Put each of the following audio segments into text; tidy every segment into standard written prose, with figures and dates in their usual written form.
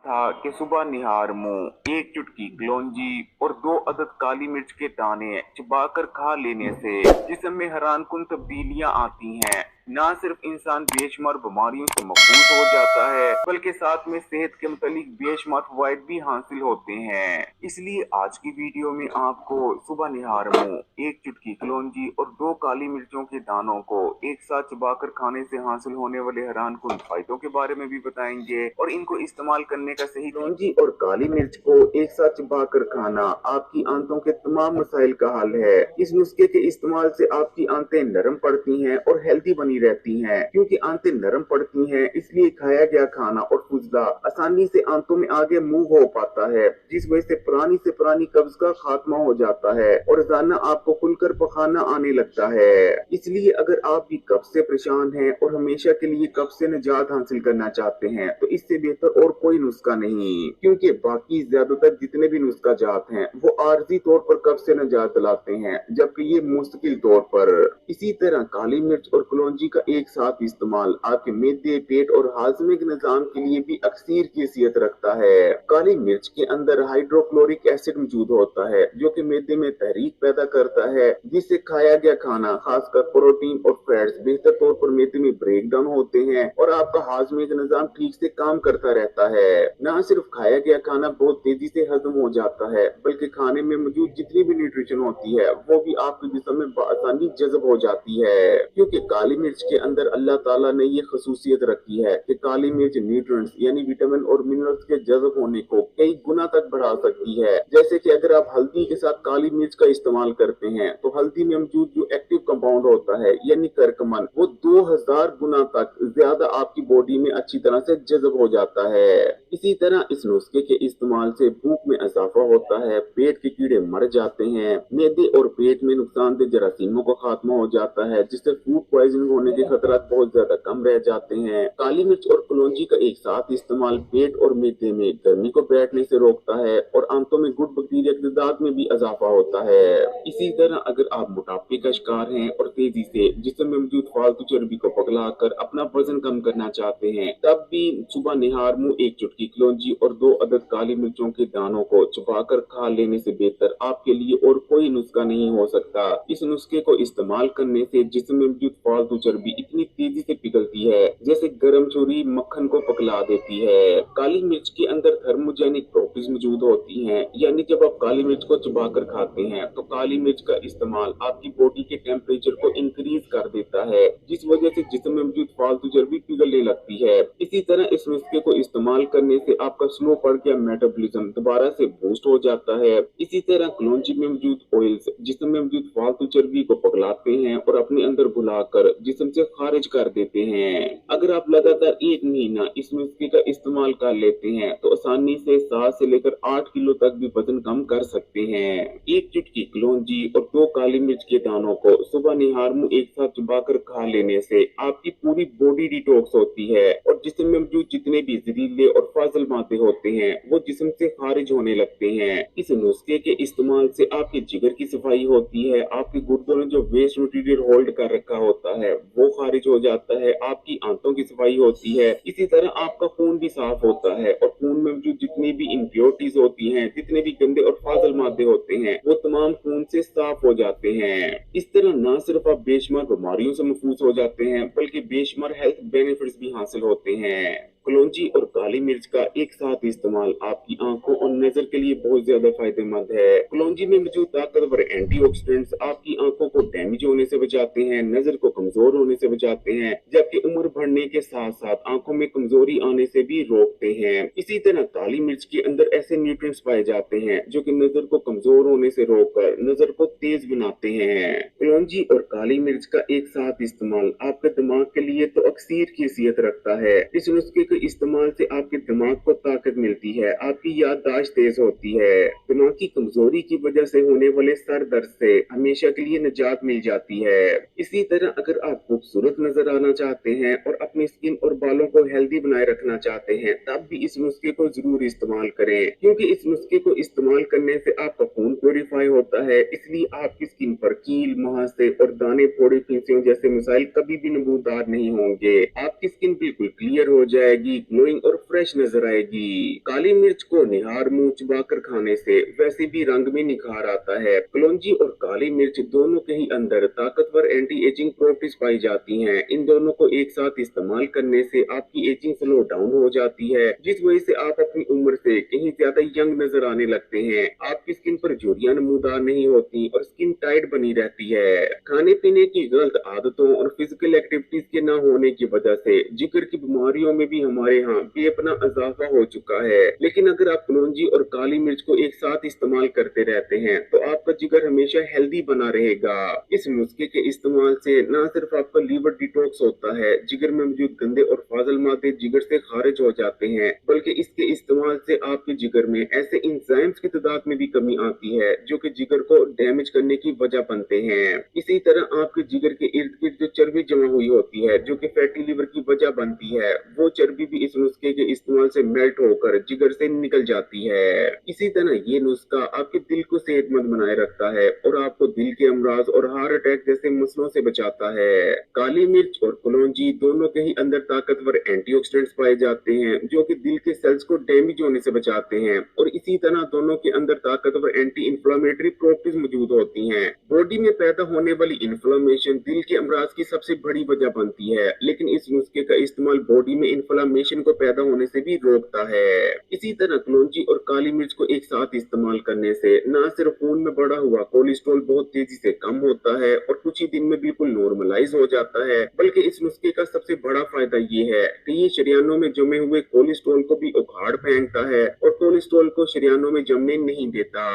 था कि सुबह निहार मुंह एक चुटकी कलौंजी और 2 अदद काली मिर्च के दाने चबाकर खा लेने से जिस्म में हैरानकुन तब्दीलियां आती हैं। न सिर्फ इंसान बेशुमार बीमारियों से महफूज हो जाता है बल्कि साथ में सेहत के मुतालिक बेशुमार फवायद भी हासिल होते हैं। इसलिए आज की वीडियो में आपको सुबह निहार मुंह एक चुटकी कलौंजी और 2 काली मिर्चों के दानों को एक साथ चबाकर खाने से हासिल होने वाले हैरानकुन फायदों के बारे में भी बताएंगे और इनको इस्तेमाल करने का सही। कलौंजी और काली मिर्च को एक साथ चबाकर खाना आपकी आंतों के तमाम मसाइल का हल है। इस नुस्खे के इस्तेमाल से आपकी आंतें नरम पड़ती हैं और हेल्दी बनी रहती हैं। क्योंकि आंतें नरम पड़ती हैं इसलिए खाया गया खाना और फुजला आसानी से आंतों में आगे मूव हो पाता है, जिस वजह से पुरानी कब्ज का खात्मा हो जाता है और रोजाना आपको खुलकर पखाना आने लगता है। इसलिए अगर आप भी कब्ज से परेशान हैं और हमेशा के लिए कब्ज से निजात हासिल करना चाहते हैं तो इससे बेहतर और कोई नुस्खा नहीं। क्योंकि बाकी ज्यादातर जितने भी नुस्खा जात हैं वो आर्जी तौर पर कब्ज से निजात दिलाते हैं, जबकि ये मुस्तकिल तौर पर। इसी तरह काली मिर्च और कलौंजी का एक साथ इस्तेमाल आपके मैदे, पेट और हाजमे के निजाम के लिए भी अक्सीर की हैसियत रखता है। काली मिर्च के अंदर हाइड्रोक्लोरिक एसिड मौजूद होता है जो कि मैदे में तहरीक पैदा करता है, जिससे खाया गया खाना खासकर प्रोटीन और फैट्स बेहतर तौर पर मैदे में ब्रेक डाउन होते हैं और आपका हाजमे का निजाम ठीक से काम करता रहता है। न सिर्फ खाया गया खाना बहुत तेजी से हजम हो जाता है बल्कि खाने में मौजूद जितनी भी न्यूट्रिशन होती है वो भी आपके जिस्म में आसानी जज्ब हो जाती है। क्योंकि काली मिर्च के अंदर अल्लाह ताला ने ये खसूसियत रखी है कि काली मिर्च न्यूट्रिएंट्स यानी विटामिन और मिनरल्स के जज्ब होने को कई गुना तक बढ़ा सकती है। जैसे कि अगर आप हल्दी के साथ काली मिर्च का इस्तेमाल करते हैं तो हल्दी में मौजूद जो एक्टिव कंपाउंड होता है यानी करकमन वो 2000 गुना तक ज्यादा आपकी बॉडी में अच्छी तरह से जज्ब हो जाता है। इसी तरह इस नुस्खे के इस्तेमाल से भूख में इजाफा होता है, पेट के कीड़े मर जाते हैं, मैदे और पेट में नुकसानदेह जरासीमों का खात्मा हो जाता है, जिससे फूड पॉइजनिंग होने के खतरात बहुत ज्यादा कम रह जाते हैं। काली मिर्च और कलौंजी का एक साथ इस्तेमाल पेट और मैदे में गर्मी को बैठने से रोकता है और आंतों में गुड बैक्टीरिया की तादाद में भी इजाफा होता है। इसी तरह अगर आप मोटापे का शिकार हैं और तेजी से जिस्म में मौजूद फालतू चर्बी को पगलाकर अपना वजन कम करना चाहते हैं तब भी सुबह निहार मुंह एक चुटकी कलौंजी और 2 अदद काली मिर्चों के दानों को चबाकर खा लेने से बेहतर आपके लिए और कोई नुस्खा नहीं हो सकता। इस नुस्खे को इस्तेमाल करने से जिस्म में मौजूद फालतू चर्बी इतनी तेजी से पिघलती है जैसे गर्म छुरी मक्खन को पकला देती है। काली मिर्च के अंदर थर्मोजेनिक प्रॉपर्टीज मौजूद होती हैं, यानी जब आप काली मिर्च को चबाकर खाते हैं तो काली मिर्च का इस्तेमाल आपकी बॉडी के टेम्परेचर को इंक्रीज कर देता है, जिस वजह से जिस्म में मौजूद फालतू चर्बी पिघलने लगती है। इसी तरह इस नुस्खे को इस्तेमाल करने से आपका स्लो पड़ गया मेटाबॉलिज्म दोबारा से बूस्ट हो जाता है। इसी तरह कलौंजी में मौजूद ऑयल्स जिस्म में मौजूद फालतू चर्बी को पगलाते हैं और अपने अंदर घुलाकर जिस्म से खारिज कर देते हैं। अगर आप लगातार 1 महीना इस नुस्खे का इस्तेमाल कर लेते हैं तो आसानी से 7 से लेकर 8 किलो तक भी वजन कम कर सकते हैं। एक चुटकी कलौंजी और 2 काली मिर्च के दानों को सुबह निहार मुंह एक साथ चबाकर खा लेने से आपकी पूरी बॉडी डिटॉक्स होती है और जिस्म में मौजूद जितने भी जहरीले और फाजिल मादे होते हैं वो जिस्म से खारिज होने लगते हैं। इस नुस्खे के इस्तेमाल से आपके जिगर की सफाई होती है, आपके गुर्दों में जो वेस्ट मटेरियल होल्ड कर रखा होता है वो खारिज हो जाता है, आपकी आंतों की सफाई होती है। इसी तरह आपका खून भी साफ होता है और खून में मौजूद जितनी भी इम्प्योरिटीज होती हैं, जितने भी गंदे और फाजिल मादे होते हैं वो तमाम खून से साफ हो जाते हैं। इस तरह न सिर्फ आप बेशुमार बीमारियों से महफूज हो जाते हैं बल्कि बेशुमार हेल्थ बेनिफिट्स भी हासिल होते हैं। कलौंजी और काली मिर्च का एक साथ इस्तेमाल आपकी आंखों और नजर के लिए बहुत ज्यादा फायदेमंद है। कलौंजी में मौजूद ताकतवर एंटीऑक्सीडेंट्स आपकी आंखों को डैमेज होने से बचाते हैं, नजर को कमजोर होने से बचाते हैं, जबकि उम्र बढ़ने के साथ साथ आंखों में कमजोरी आने से भी रोकते हैं। इसी तरह काली मिर्च के अंदर ऐसे न्यूट्रिएंट्स पाए जाते हैं जो कि नजर को कमजोर होने से रोककर नजर को तेज बनाते हैं। कलौंजी और काली मिर्च का एक साथ इस्तेमाल आपके दिमाग के लिए तो अक्सीर की हैसियत रखता है। इस नुस्खे के इस्तेमाल से आपके दिमाग को ताकत मिलती है, आपकी याददाश्त तेज होती है, दिमाग की कमजोरी की वजह से होने वाले सर दर्द से हमेशा के लिए निजात मिल जाती है। इसी तरह अगर आप खूबसूरत नजर आना चाहते हैं और अपनी स्किन और बालों को हेल्दी बनाए रखना चाहते हैं तब भी इस नुस्खे को जरूर इस्तेमाल करें, क्योंकि इस नुस्खे को इस्तेमाल करने से आपका खून प्योरीफाई होता है। इसलिए आपकी स्किन पर कील, मुहासे और दाने, फोड़े, फुंसियों जैसे मसाइल कभी भी नमूदार नहीं होंगे। आपकी स्किन बिल्कुल क्लियर हो जाएगी, जाएगी, ग्लोइंग और फ्रेश नजर आएगी। काली मिर्च को निहार मुंह चबाकर खाने से वैसे भी रंग में निखार आता है। कलौंजी और काली मिर्च दोनों के ही अंदर ताकतवर एंटी एजिंग प्रॉपर्टीज पाई जाती हैं। इन दोनों को एक साथ इस्तेमाल करने से आपकी एजिंग स्लो डाउन हो जाती है, जिस वजह से आप अपनी उम्र से कहीं ज्यादा यंग नजर आने लगते हैं। आपकी स्किन पर झुर्रियां नमूदार नहीं होती और स्किन टाइट बनी रहती है। खाने पीने की गलत आदतों और फिजिकल एक्टिविटीज के न होने की वजह से जिगर की बीमारियों में भी हमारे यहाँ बेपना इजाफा हो चुका है। लेकिन अगर आप कलौंजी और काली मिर्च को एक साथ इस्तेमाल करते रहते हैं तो आपका जिगर हमेशा हेल्दी बना रहेगा। इस नुस्खे के इस्तेमाल से न सिर्फ आपका लीवर डिटॉक्स होता है, जिगर में मौजूद गंदे और फाजल मादे जिगर से खारिज हो जाते हैं, बल्कि इसके इस्तेमाल से आपके जिगर में ऐसे इंजाइम्स की तादाद में भी कमी आती है जो कि जिगर को डैमेज करने की वजह बनते हैं। इसी तरह आपके जिगर के इर्द गिर्द जो चर्बी जमा हुई होती है जो कि फैटी लिवर की वजह बनती है, वो चर्बी भी इस नुस्खे के इस्तेमाल से मेल्ट होकर जिगर से निकल जाती है। इसी तरह ये नुस्खा आपके दिल को सेहतमंद बनाए रखता है और आपको दिल के अमराज और हार्ट अटैक जैसे मसलों से बचाता है। काली मिर्च और कलौंजी दोनों के ही अंदर ताकतवर एंटीऑक्सीडेंट्स पाए जाते हैं जो कि दिल के सेल्स को डैमेज होने से बचाते हैं, और इसी तरह दोनों के अंदर ताकतवर एंटी इंफ्लेमेटरी प्रॉपर्टीज मौजूद होती हैं। बॉडी में पैदा होने वाली इन्फ्लेमेशन दिल के अमराज की सबसे बड़ी वजह बनती है, लेकिन इस नुस्खे का इस्तेमाल बॉडी में इन्फ्लेमेशन को पैदा होने से भी रोकता है। इसी तरह कलौंजी और काली मिर्च को एक साथ इस्तेमाल करने से न सिर्फ खून में बढ़ा हुआ कोलेस्ट्रॉल बहुत तेजी से कम होता है और कुछ ही दिन में बिल्कुल नॉर्मलाइज हो जाता है, बल्कि इस नुस्खे का सबसे बड़ा फायदा ये है कि ये शरीयानों में जमे हुए कोलेस्ट्रॉल को भी उखाड़ फेंकता है और कोलेस्ट्रॉल को शरीयानों में जमने नहीं देता।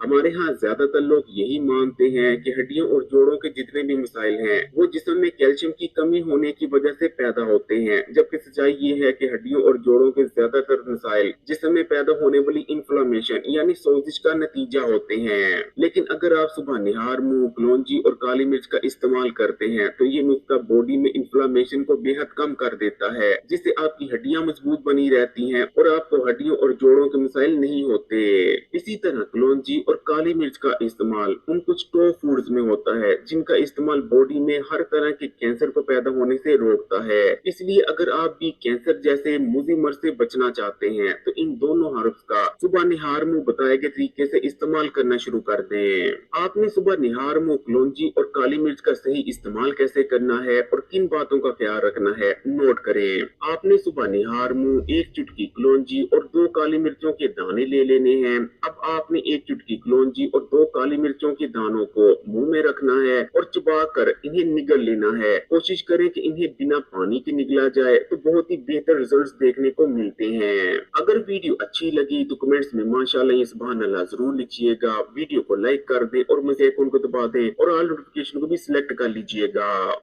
हमारे यहाँ ज्यादातर लोग यही मानते हैं कि हड्डियों और जोड़ों के जितने भी मसाइल हैं वो जिस्म में कैल्शियम की कमी होने की वजह से पैदा होते हैं, जबकि सच्चाई ये है कि हड्डियों और जोड़ों के ज्यादातर मसाइल जिस्म में पैदा होने वाली इन्फ्लेमेशन यानी सोजिश का नतीजा होते हैं। लेकिन अगर आप सुबह निहार मुंह कलौंजी और काली मिर्च का इस्तेमाल करते हैं तो ये नुस्खा बॉडी में इन्फ्लेमेशन को बेहद कम कर देता है, जिससे आपकी हड्डियां मजबूत बनी रहती हैं और आपको हड्डियों और जोड़ों के मसाइल नहीं होते। इसी तरह कलौंजी और काली मिर्च का इस्तेमाल उन कुछ टॉप फूड्स में होता है जिनका इस्तेमाल बॉडी में हर तरह के कैंसर को पैदा होने से रोकता है। इसलिए अगर आप भी कैंसर जैसे मुजी मर्ज से बचना चाहते हैं तो इन दोनों हर्ब्स का सुबह निहार मुंह बताए गए तरीके से इस्तेमाल करना शुरू कर दें। आपने सुबह निहार मुंह कलौंजी और काली मिर्च का सही इस्तेमाल कैसे करना है और किन बातों का ख्याल रखना है, नोट करें। आपने सुबह निहार मुंह एक चुटकी कलौंजी और 2 काली मिर्चों के दाने ले लेने हैं। अब आपने एक चुटकी कलौंजी और 2 काली मिर्चों के दानों को मुंह में रखना है और चबाकर इन्हें निगल लेना है। कोशिश करें कि इन्हें बिना पानी के निगला जाए तो बहुत ही बेहतर रिजल्ट्स देखने को मिलते हैं। अगर वीडियो अच्छी लगी तो कमेंट्स में माशाल्लाह या सुभान अल्लाह जरूर लिखिएगा। वीडियो को लाइक कर दें और मुझे आइकन को दबा दें और ऑल नोटिफिकेशन को भी सिलेक्ट कर लीजिएगा।